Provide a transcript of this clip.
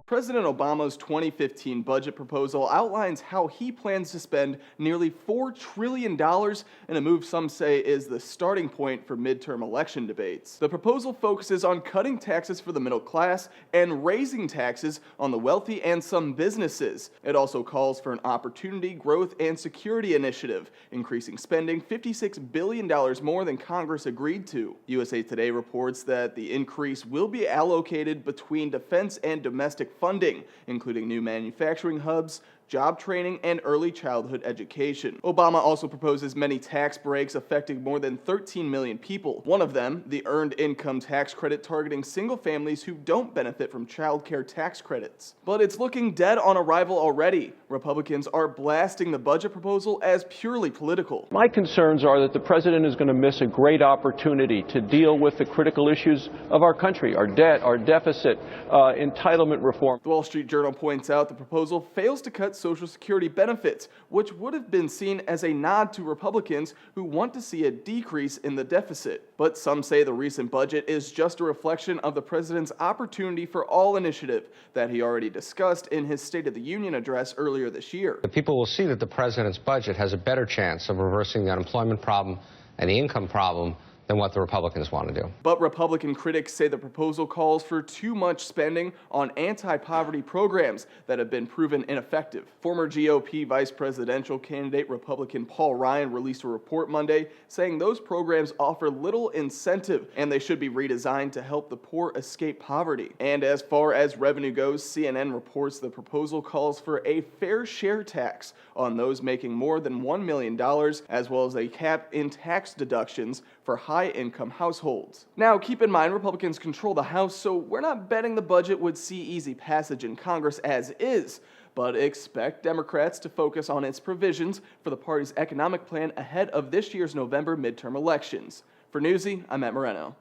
President Obama's 2015 budget proposal outlines how he plans to spend nearly $4 trillion in a move some say is the starting point for midterm election debates. The proposal focuses on cutting taxes for the middle class and raising taxes on the wealthy and some businesses. It also calls for an opportunity, growth, and security initiative, increasing spending $56 billion more than Congress agreed to. USA Today reports that the increase will be allocated between defense and domestic funding, including new manufacturing hubs, job training, and early childhood education. Obama also proposes many tax breaks affecting more than 13 million people. One of them, the Earned Income Tax Credit, targeting single families who don't benefit from child care tax credits. But it's looking dead on arrival already. Republicans are blasting the budget proposal as purely political. My concerns are that the president is going to miss a great opportunity to deal with the critical issues of our country, our debt, our deficit, entitlement reform. The Wall Street Journal points out the proposal fails to cut Social Security benefits, which would have been seen as a nod to Republicans who want to see a decrease in the deficit. But some say the recent budget is just a reflection of the president's Opportunity for All initiative that he already discussed in his State of the Union address earlier this year. The people will see that the president's budget has a better chance of reversing the unemployment problem and the income problem than what the Republicans want to do. But Republican critics say the proposal calls for too much spending on anti-poverty programs that have been proven ineffective. Former GOP vice presidential candidate Republican Paul Ryan released a report Monday saying those programs offer little incentive and they should be redesigned to help the poor escape poverty. And as far as revenue goes, CNN reports the proposal calls for a fair share tax on those making more than $1 million, as well as a cap in tax deductions for high-income households. Now, keep in mind, Republicans control the House, so we're not betting the budget would see easy passage in Congress as is, but expect Democrats to focus on its provisions for the party's economic plan ahead of this year's November midterm elections. For Newsy, I'm Matt Moreno.